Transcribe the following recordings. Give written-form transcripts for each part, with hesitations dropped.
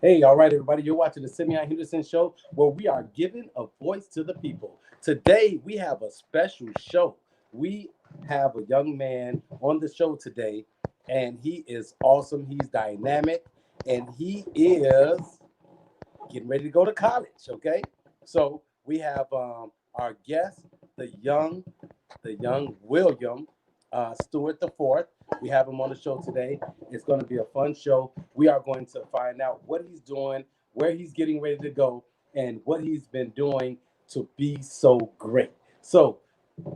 Hey, all right, everybody, you're watching the Simeon Henderson Show where we are giving a voice to the people. Today, we have a special show. We have a young man on the show today, and he is awesome. He's dynamic, and he is getting ready to go to college, okay? So we have our guest, the young William Stewart IV. We have him on the show today. It's going to be a fun show. We are going to find out what he's doing, where he's getting ready to go, and what he's been doing to be so great. So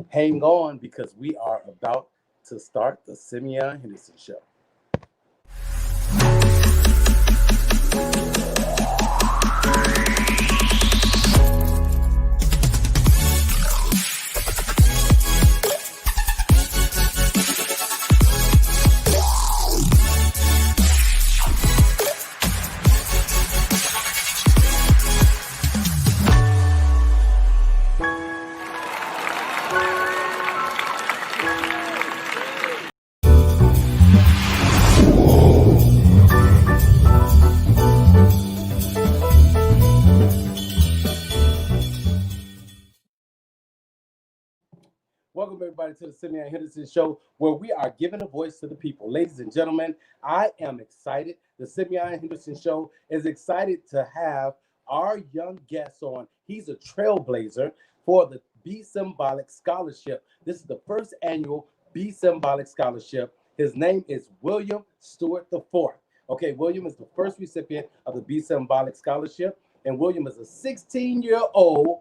hang on because we are about to start the Simeon Henderson Show. Welcome, everybody, to the Simeon Henderson Show, where we are giving a voice to the people. Ladies and gentlemen, I am excited. The Simeon Henderson Show is excited to have our young guest on. He's a trailblazer for the Be Symbolic Scholarship. This is the first annual Be Symbolic Scholarship. His name is William Stewart IV. Okay, William is the first recipient of the Be Symbolic Scholarship, and William is a 16-year-old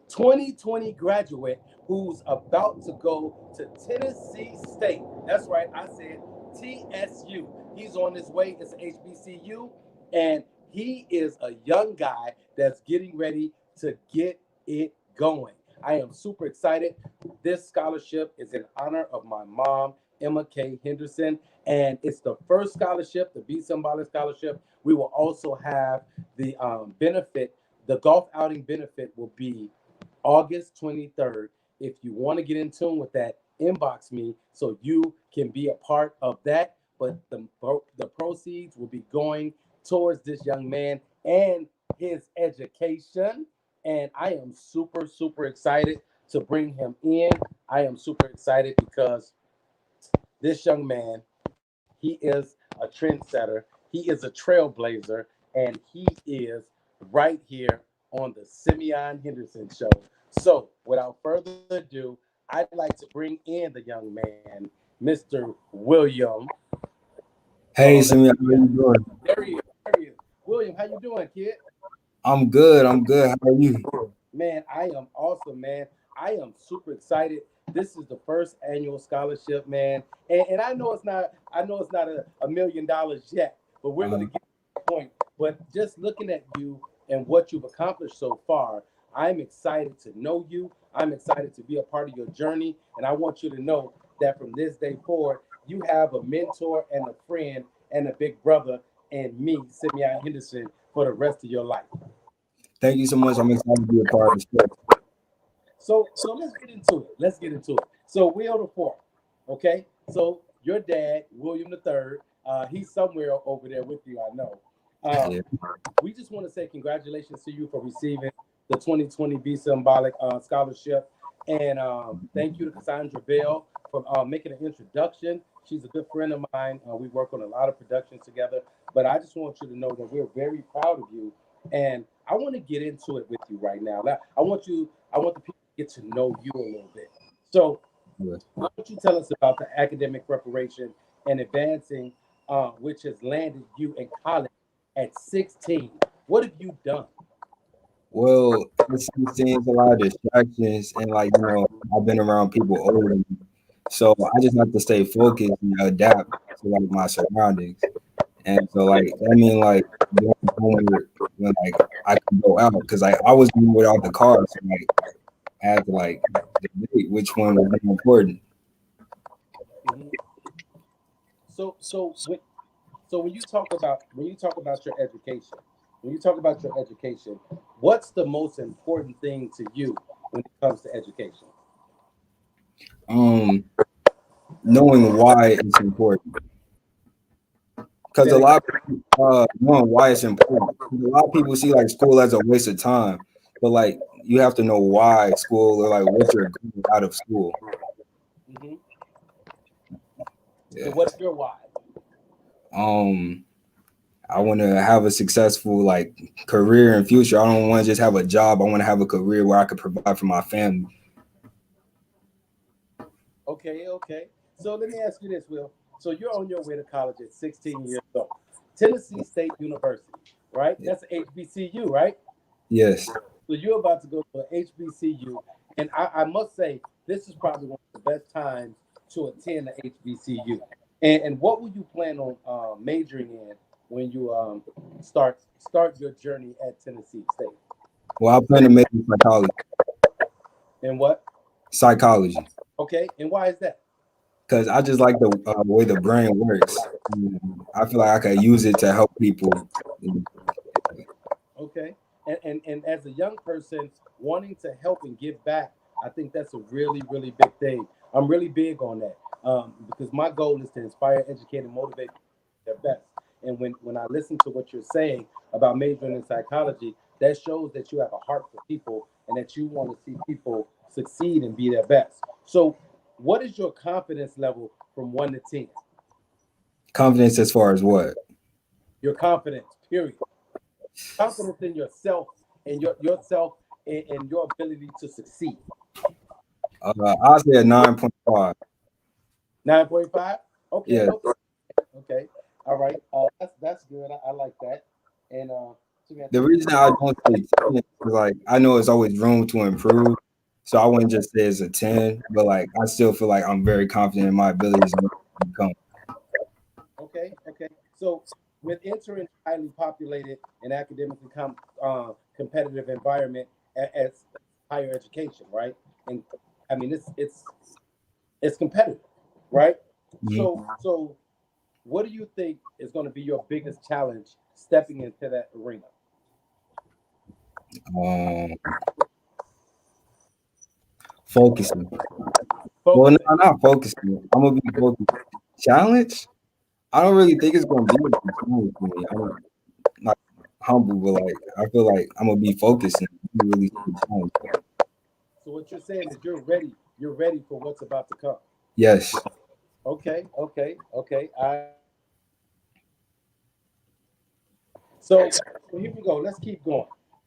2020 graduate who's about to go to Tennessee State. That's right, I said TSU. He's on his way. It's HBCU, and he is a young guy that's getting ready to get it going. I am super excited. This scholarship is in honor of my mom, Emma K. Henderson, and it's the first scholarship, the Be Symbolic Scholarship. We will also have the benefit, the golf outing benefit will be August 23rd. If you want to get in tune with that, inbox me so you can be a part of that. But the proceeds will be going towards this young man and his education. And I am super, super excited to bring him in. I am super excited because this young man, he is a trendsetter. He is a trailblazer, and he is right here on the Simeon Henderson Show. So, without further ado, I'd like to bring in the young man, Mr. William. Hey, Simeon, how you doing? There he is. There he is. William, how you doing, kid? I'm good. I'm good. How are you? Man, I am awesome, man. I am super excited. This is the first annual scholarship, man. And I know it's not a $1 million yet, but we're gonna get to that point. But just looking at you and what you've accomplished so far, I'm excited to know you. I'm excited to be a part of your journey. And I want you to know that from this day forward, you have a mentor and a friend and a big brother and me, Simeon Henderson, for the rest of your life. Thank you so much. I'm excited to be a part of the show. So let's get into it. Let's get into it. So Will the fourth, okay? So your dad, William the third, he's somewhere over there with you, I know. Yeah. We just want to say congratulations to you for receiving the 2020 Be Symbolic Scholarship. And thank you to Cassandra Bell for making an introduction. She's a good friend of mine. We work on a lot of productions together. But I just want you to know that we're very proud of you. And I want to get into it with you right now. I want the people to get to know you a little bit. So Yeah. why don't you tell us about the academic preparation and advancing, which has landed you in college at 16? What have you done? Well, it's seems a lot of distractions, and I've been around people older than me, so I just have to stay focused and adapt to my surroundings. And so that mean doing homework when I could go out because I was doing without the car, so I had to debate which one was more important. Mhm. So, when you talk about your education, what's the most important thing to you when it comes to education? Um, Knowing why it's important. Because a lot of knowing why it's important. A lot of people see like school as a waste of time, but like you have to know why school or like what you're getting out of school. Mm-hmm. Yeah. So what's your why? I want to have a successful like career in future. I don't want to just have a job. I want to have a career where I could provide for my family. Okay, okay. So let me ask you this, Will. So you're on your way to college at 16 years old. Tennessee State University, right? Yeah. That's a HBCU, right? Yes. So you're about to go to an HBCU, and I must say this is probably one of the best times to attend the HBCU. And what will you plan on majoring in when you start your journey at Tennessee State? Well, I plan to major in psychology. And what? Psychology. Okay, and why is that? Because I just like the way the brain works. I feel like I could use it to help people. Okay. And as a young person wanting to help and give back, I think that's a really, really big thing. I'm really big on that because my goal is to inspire, educate, and motivate their best. And when I listen to what you're saying about majoring in psychology, that shows that you have a heart for people and that you want to see people succeed and be their best. So, what is your confidence level from 1 to 10? Confidence as far as what? Your confidence, period. Confidence in yourself and yourself and your ability to succeed. I'll say a 9.5. 9.5. Okay, Yeah. okay, okay. All right. That's good. I like that. And The reason I don't say 10 is like I know it's always room to improve. So I wouldn't just say it's a 10, but like I still feel like I'm very confident in my abilities and what I can become. okay, okay. So with entering highly populated and academically competitive environment as higher education, right? And I mean it's competitive, right? So what do you think is going to be your biggest challenge stepping into that arena? Um, Focusing. Well, no, Focusing. I'm not focusing. I'm gonna be focused. Challenge? I don't really think it's gonna be a big challenge for me. I'm not humble, but like I feel like I'm gonna be focusing. Really challenge. So what you're saying is you're ready. You're ready for what's about to come. Yes. Okay, okay, okay. So here we go. Let's keep going.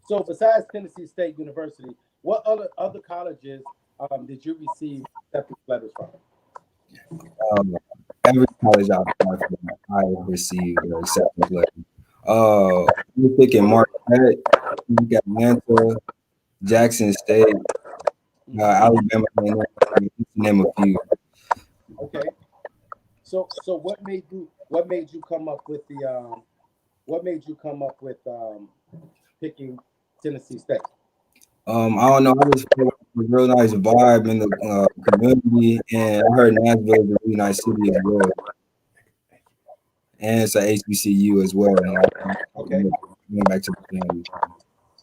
So besides Tennessee State University, what other colleges did you receive acceptance letters from? Um, every college I applied for, I received an acceptance letter. I'm thinking Marquette, Atlanta, Jackson State, Alabama, to name a few. Okay. So what made you come up with the what made you come up with picking Tennessee State? I don't know. I just feel like a real nice vibe in the community, and I heard Nashville is a really nice city as well, and it's a HBCU as well. And like, Okay. going back to the family.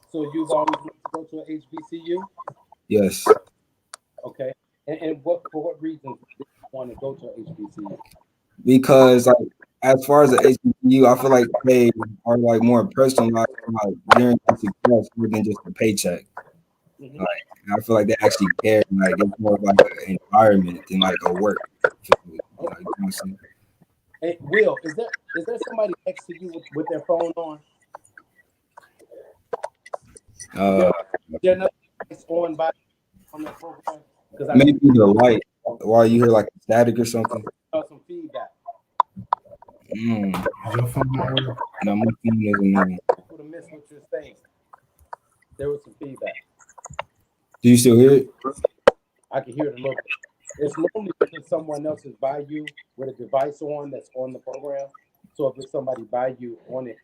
So you've always wanted to go to an HBCU? Yes, Okay. And what for what reasons did you want to go to an HBCU? because like as far as the HBCU, I feel like they are like more personalized, like guaranteed success more than just a paycheck. Mm-hmm. Like I feel like they actually care. Like it's more like an environment than like a work. You know what I'm saying? Hey, Will, is there somebody next to you with their phone on? Uh, They're not on by on that program because I Maybe the light while you hear like static or something. saw some feedback. Mm, Is your phone not working? no, my phone doesn't know. People to miss what you're saying. There was some feedback. Do you still hear it? I can hear it a little bit. It's normally because someone else is by you with a device on that's on the program. So if it's somebody by you on it,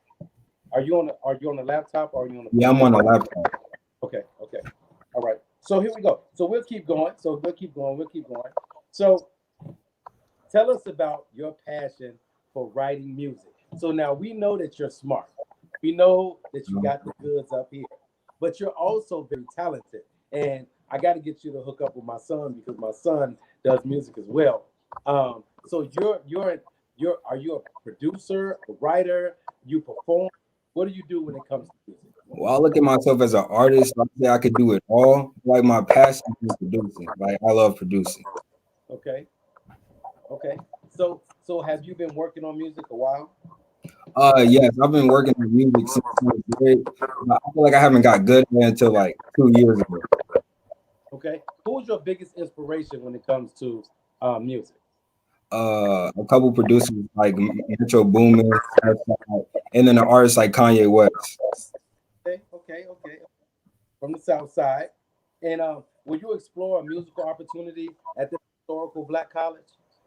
are you on the laptop or are you on the Yeah, I'm on a laptop. Okay, okay. All right. So here we go. So we'll keep going. We'll keep going. So tell us about your passion for writing music. So now we know that you're smart. We know that you got the goods up here, but you're also very talented. And I got to get you to hook up with my son because my son does music as well. So are you a producer, a writer? You perform? What do you do when it comes to music? Well, I look at myself as an artist. I say I could do it all. Like my passion is producing. Like I love producing. Okay, okay. So have you been working on music a while? Yes, I've been working on music since 10th grade, but I feel like I haven't got good at it until like 2 years ago. Okay. Who's your biggest inspiration when it comes to music? A couple producers like Metro Boomin, and then an artist like Kanye West. Okay, okay, okay. From the South Side. And will you explore a musical opportunity at the historical Black College?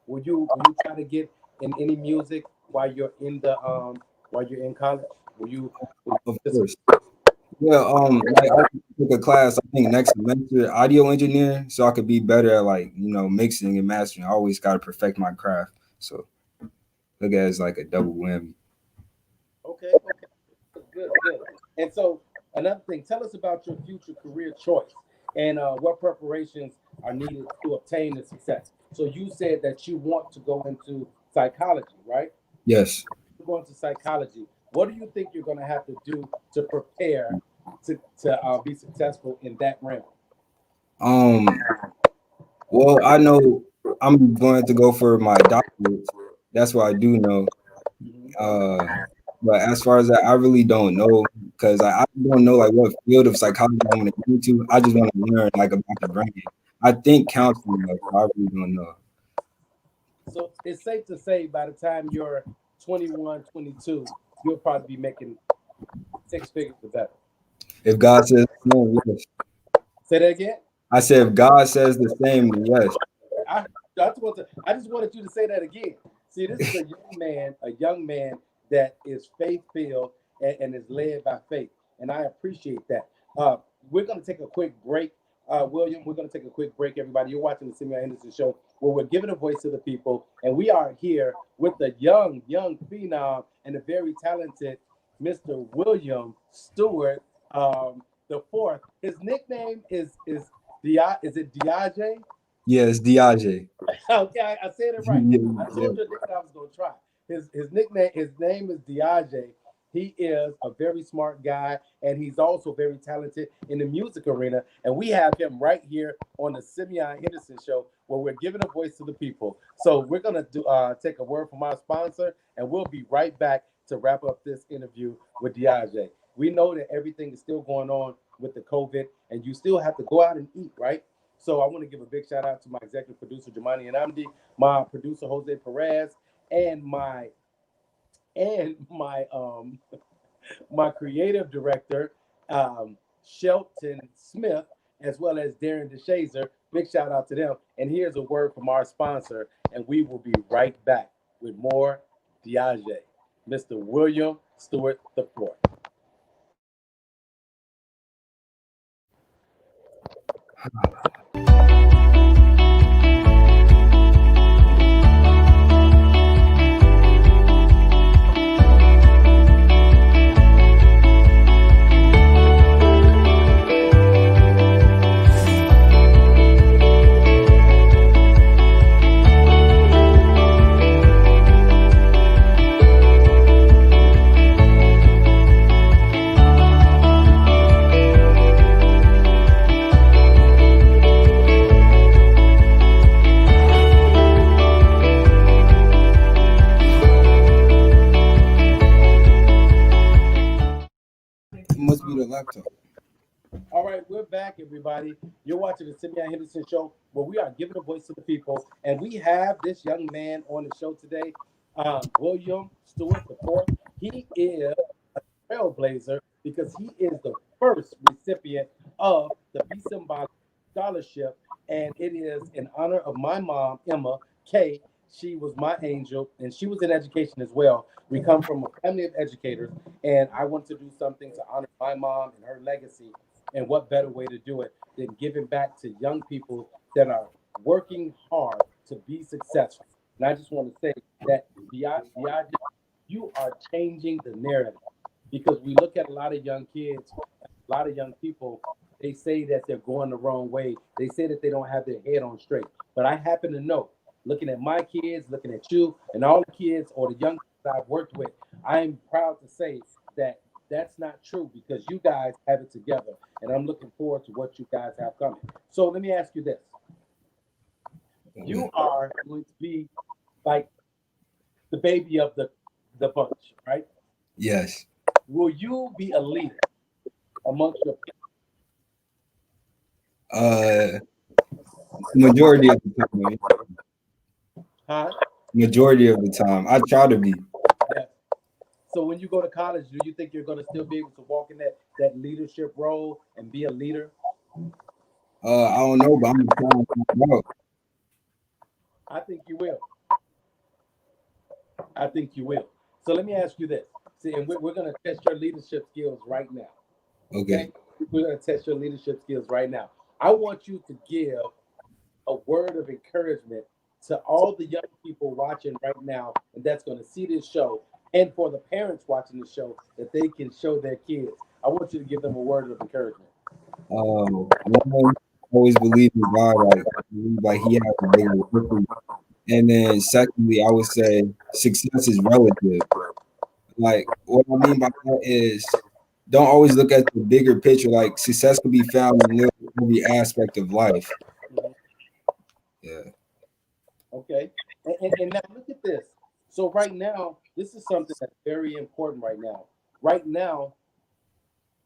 Will you try to get in any music while you're in college? Will Of you just course. Yeah, like I took a class, I think next semester, audio engineer, so I could be better at like, mixing and mastering. I always gotta perfect my craft. So look at it as like a double whammy. okay, okay, good, good. And so another thing, tell us about your future career choice and what preparations are needed to obtain the success. So you said that you want to go into psychology, right? Yes. Going to psychology, what do you think you're going to have to do to prepare to be successful in that realm? Um, well, I know I'm going to go for my doctorate. That's what I do know. Mhm. Uh, but as far as that, I really don't know because I don't know like what field of psychology I want to get into. I just want to learn like about the brain. I think counseling, like, I really don't know. So it's safe to say by the time you're 21, 22, you'll probably be making six figures or better. If God says the same, yes. Say that again. I said if God says the same, then yes. I, I just wanted you to say that again. See, this is a young man that is faith filled and is led by faith, and I appreciate that. Uh, we're going to take a quick break, William. We're going to take a quick break, everybody. You're watching the Simeon Henderson Show, where we're giving a voice to the people, and we are here with the young phenom and a very talented Mr. William Stewart the fourth. His nickname is is it Diage? Yes, Diage. Okay, I said it right. Yeah, I yeah. told you that I was gonna try. His name is Diage. He is a very smart guy, and he's also very talented in the music arena. And we have him right here on the Simeon Henderson Show, where we're giving a voice to the people. So we're gonna take a word from our sponsor, and we'll be right back to wrap up this interview with Diage. We know that everything is still going on with the COVID, and you still have to go out and eat, right? So I want to give a big shout out to my executive producer Jamani and Amdi, my producer Jose Perez, and my my creative director Shelton Smith, as well as Darren DeShazer. Big shout out to them. And here's a word from our sponsor, and we will be right back with more Diage, Mr. William Stewart IV. It must be the laptop. All right, we're back, everybody. You're watching the Simeon Henderson Show, where we are giving a voice to the people, and we have this young man on the show today, William Stewart IV. He is a trailblazer because he is the first recipient of the BESIMBOLIC Scholarship, and it is in honor of my mom, Emma K. She was my angel, and she was in education as well. We come from a family of educators, and I want to do something to honor my mom and her legacy. And what better way to do it than giving back to young people that are working hard to be successful? And I just want to say that Biagi, you are changing the narrative because we look at a lot of young kids, a lot of young people. They say that they're going the wrong way. They say that they don't have their head on straight. But I happen to know looking at my kids, looking at you, and all the kids or the young kids I've worked with, I am proud to say that that's not true because you guys have it together, and I'm looking forward to what you guys have coming. So let me ask you this: you are going to be like the baby of the bunch, right? Yes. Will you be a leader amongst your Uh, majority of the time, huh? majority of the time, I try to be. Yes. So when you go to college, do you think you're going to still be able to walk in that leadership role and be a leader? I don't know, but I'm trying to find out. I think you will. I think you will. So let me ask you this. See, and we're going to test your leadership skills right now. Okay. Okay? We're going to test your leadership skills right now. I want you to give a word of encouragement to all the young people watching right now, and that's going to see this show, and for the parents watching the show, that they can show their kids. I want you to give them a word of encouragement. One, always believe in God, like He has a bigger purpose. And then secondly, I would say success is relative. Like what I mean by that is don't always look at the bigger picture. Like success can be found in every aspect of life. Mhm. Yeah. Okay. And now look at this. So right now, this is something that's very important right now. Right now,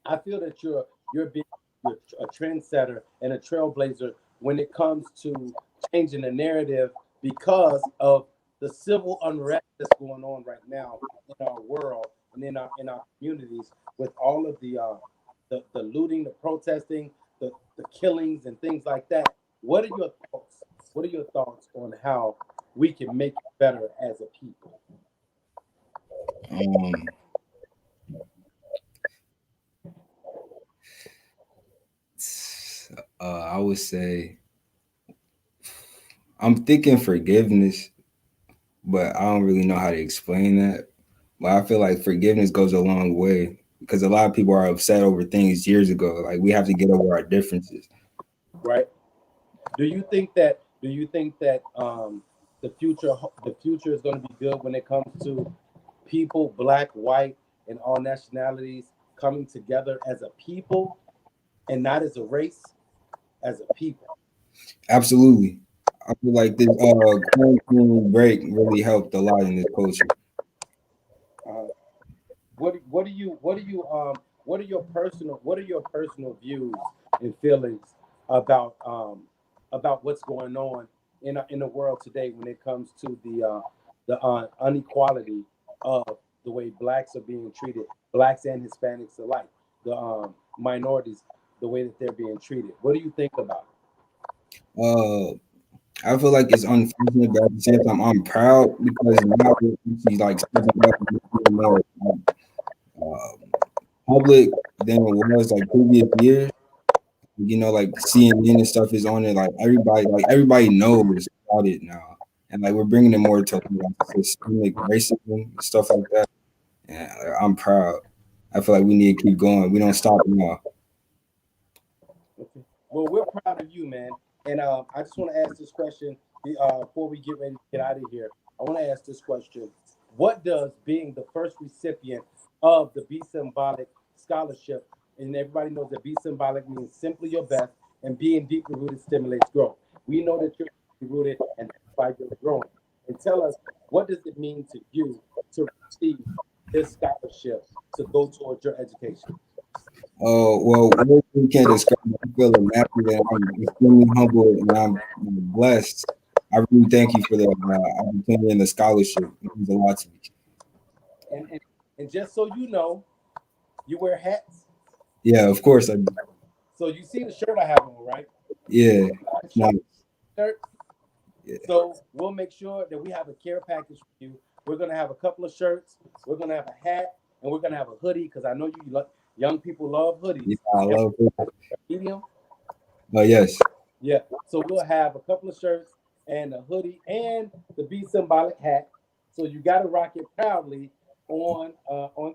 I feel that you're a trendsetter and a trailblazer when it comes to changing the narrative because of the civil unrest that's going on right now in our world and in our communities with all of the looting, the protesting, the killings and things like that. What are your thoughts? What are your thoughts on how we can make it better as a people? Um, I would say I'm thinking forgiveness, but I don't really know how to explain that. But I feel like forgiveness goes a long way because a lot of people are upset over things years ago. Like we have to get over our differences. Right? Do you think that the future is going to be good when it comes to people, black, white, and all nationalities coming together as a people and not as a race, as a people? Absolutely. I feel like this quarantine break really helped a lot in this culture. Uh, what are your personal views and feelings about about what's going on in the world today when it comes to the inequality of the way blacks are being treated, blacks and Hispanics alike, the minorities, the way that they're being treated? What do you think about Uh, I feel like it's unfortunate, but at the same time, I'm proud because now we're actually like stepping up and being more uh, public than it was like previous years. You know, like CNN and stuff is on it. Like everybody knows about it now, and like we're bringing it more to like systemic racism and stuff like that. And I'm proud. I feel like we need to keep going. We don't stop now. it? Okay. Well, we're proud of you, man. And I just want to ask this question before we get ready to get out of here. I want to ask this question: what does being the first recipient of the Be Symbolic Scholarship, and everybody knows that Be Symbolic means simply your best, and being deeply rooted stimulates growth. We know that you're deeply rooted, and that's why you're growing. And tell us, what does it mean to you to receive this scholarship to go towards your education? Oh well, words we can't describe. I feel happy that I'm extremely humble and I'm blessed. I really thank you for the opportunity and the scholarship. It means a lot to me. And just so you know, you wear hats. Yeah, of course I do. So you see the shirt I have on, right? Yeah, Shirt. nice. Shirt. Yeah. So we'll make sure that we have a care package for you. We're gonna have a couple of shirts. We're gonna have a hat, and we're gonna have a hoodie because I know young people love Yeah, hoodies. I love it. Medium. Yes. Yeah. So we'll have a couple of shirts and a hoodie and the Be Symbolic hat. So you got to rock it proudly on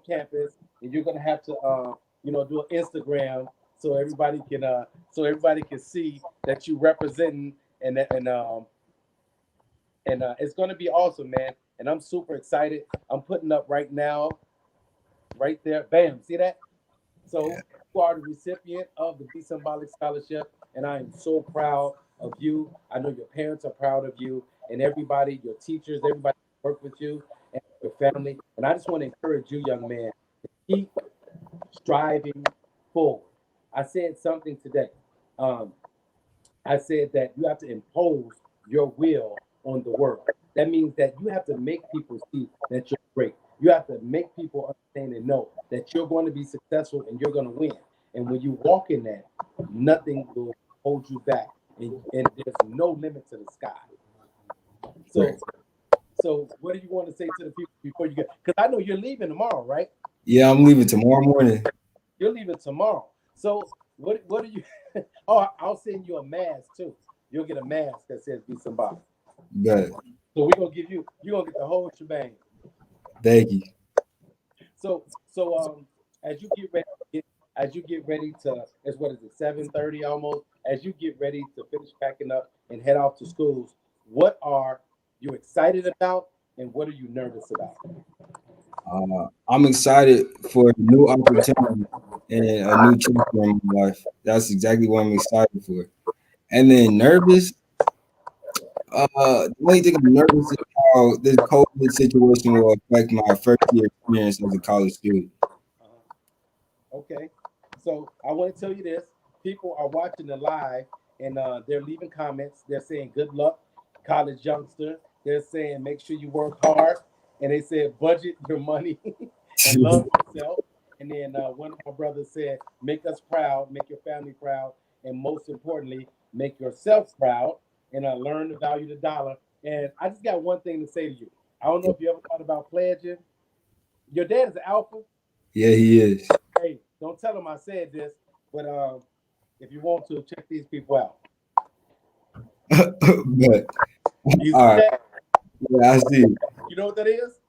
campus, and you're gonna have to do an Instagram so everybody can see that you representing and And it's going to be awesome, man. And I'm super excited. I'm putting up right now, right there. Bam. See that? So you are the recipient of the Be Symbolic Scholarship, and I am so proud of you. I know your parents are proud of you, and everybody, your teachers, everybody who work with you, and your family. And I just want to encourage you, young man, to keep striving forward. I said something today. Um, I said that you have to impose your will on the world. That means that you have to make people see that you're great. You have to make people understand and know that you're going to be successful and you're going to win. And when you walk in that, nothing will hold you back. And there's no limit to the sky. Right. So what do you want to say to the people before you go? Because I know you're leaving tomorrow, right? Yeah, I'm leaving tomorrow morning. You're leaving tomorrow. So what do you? Oh, I'll send you a mask too. You'll get a mask that says "Be Somebody." Good. So we're gonna give you. You're gonna get the whole shebang. Thank you. So as you get ready, as you get ready to, as what is it, 7:30 almost? As you get ready to finish packing up and head off to schools, what are you excited about, and what are you nervous about? I'm excited for a new opportunity and a new chapter in my life. That's exactly what I'm excited for. And then nervous. The only thing I'm nervous is how this COVID situation will affect my first year experience as a college student. Okay. So I want to tell you this. People are watching the live and they're leaving comments. They're saying good luck, college youngster. They're saying make sure you work hard. And they said budget your money and love yourself. And then one of my brothers said, make us proud, make your family proud, and most importantly, make yourself proud and learn to value the dollar. And I just got one thing to say to you. I don't know if you ever thought about pledging. Your dad is an alpha. Yeah, he is. Hey, don't tell them I said this, but if you want to, check these people out. But You see all right, that? yeah, I see. You know what that is?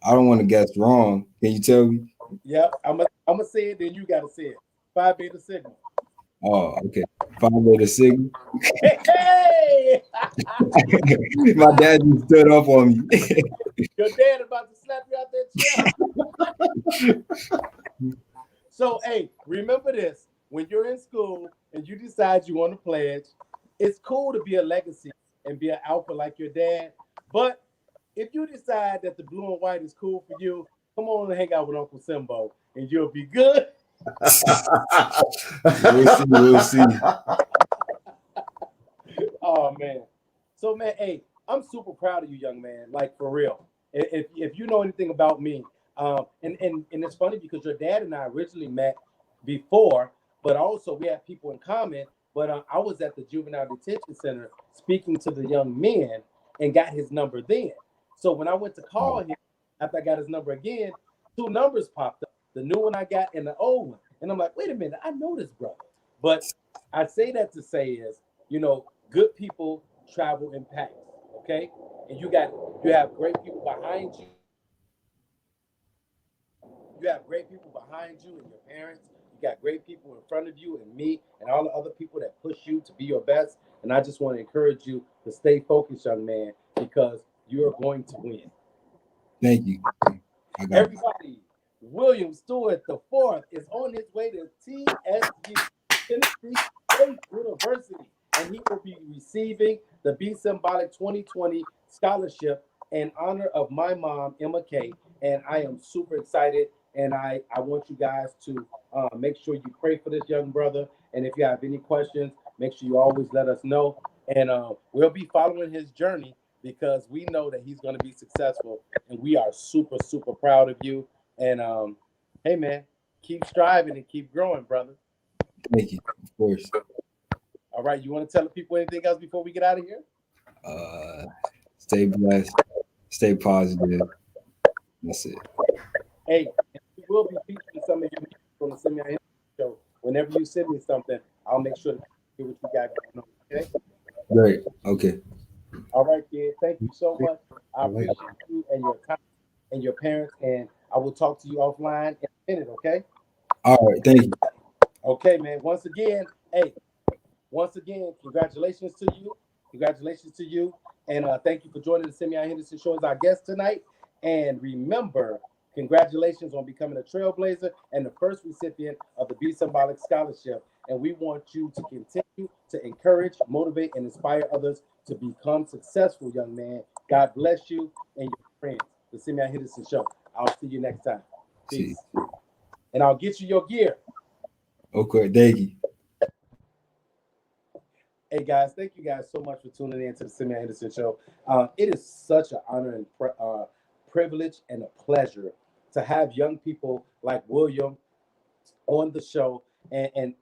I don't want to guess wrong. Can you tell me? Yeah, I'm gonna say it, then you gotta say it. Phi Beta Sigma. Oh, okay. 5 beta signal. Hey, hey! My dad just stood up on me. Your dad about to slap you out that chair. So, hey, remember this: when you're in school and you decide you want to pledge, it's cool to be a legacy and be an alpha like your dad. But if you decide that the blue and white is cool for you, come on and hang out with Uncle Simbo, and you'll be good. We'll see. We'll see. Oh man. So man, hey, I'm super proud of you, young man. Like for real. If you know anything about me, and it's funny because your dad and I originally met before, but also we have people in common. But I was at the juvenile detention center speaking to the young men and got his number then. So when I went to call him after I got his number again, two numbers popped up: the new one I got and the old one. And I'm like, wait a minute, I know this brother. But I say that to say is, good people travel in packs, okay? And you have great people behind you. You have great people behind you and your parents. You got great people in front of you and me and all the other people that push you to be your best. And I just want to encourage you to stay focused, young man, because you are going to win. Thank you. I got it. Everybody, William Stewart IV is on his way to TSU, Tennessee State University, and he will be receiving the Be Symbolic 2020 scholarship in honor of my mom, Emma K. And I am super excited, and I want you guys to make sure you pray for this young brother. And if you have any questions, make sure you always let us know. And we'll be following his journey because we know that he's going to be successful, and we are super, super proud of you. And hey, man, keep striving and keep growing, brother. Thank you. Of course. All right, you want to tell the people anything else before we get out of here? Uh, Stay blessed. Stay positive. That's it. Hey, we will be featuring some of your music on the Semi Hit Show. Whenever you send me something, I'll make sure to hear what you got going on. Okay. Great. Okay. All right, kid. Thank you so much. I appreciate you and your time and your parents, and I will talk to you offline in a minute. Okay. All right. Thank you. Okay, man. Once again, congratulations to you. Congratulations to you. And thank you for joining the Simeon Henderson Show as our guest tonight. And remember, congratulations on becoming a trailblazer and the first recipient of the Be Symbolic Scholarship. And we want you to continue to encourage, motivate, and inspire others to become successful, young man. God bless you and your friends. The Simeon Henderson Show. I'll see you next time. Peace. See. And I'll get you your gear. Okay, thank you. Hey guys, thank you guys so much for tuning in to the Simeon Henderson Show. It is such an honor and privilege and a pleasure to have young people like William on the show and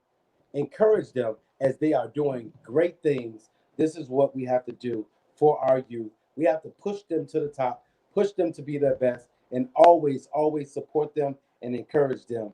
encourage them as they are doing great things. This is what we have to do for our youth. We have to push them to the top, push them to be their best, and always, always support them and encourage them.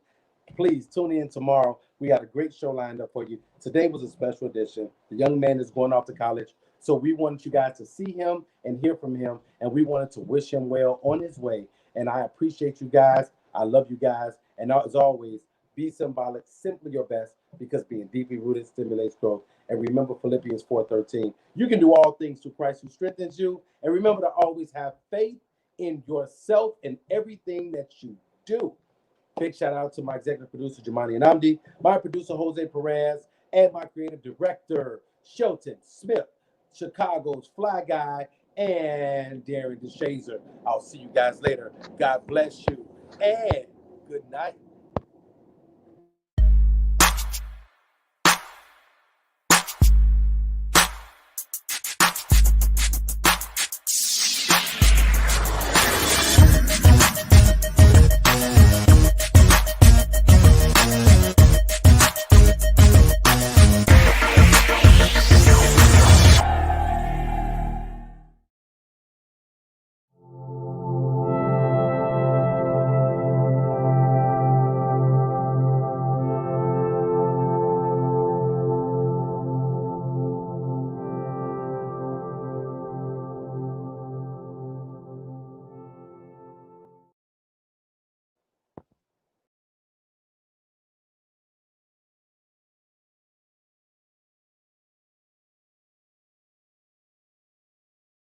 Please tune in tomorrow. We got a great show lined up for you. Today was a special edition. The young man is going off to college. So we wanted you guys to see him and hear from him. And we wanted to wish him well on his way. And I appreciate you guys. I love you guys. And as always, be symbolic, simply your best, because being deeply rooted stimulates growth. And remember Philippians 4:13. You can do all things through Christ who strengthens you. And remember to always have faith in yourself and everything that you do. Big shout out to my executive producer, Jamani Anamdi, my producer, Jose Perez, and my creative director, Shelton Smith, Chicago's Fly Guy, and Darren DeShazer. I'll see you guys later. God bless you, and good night.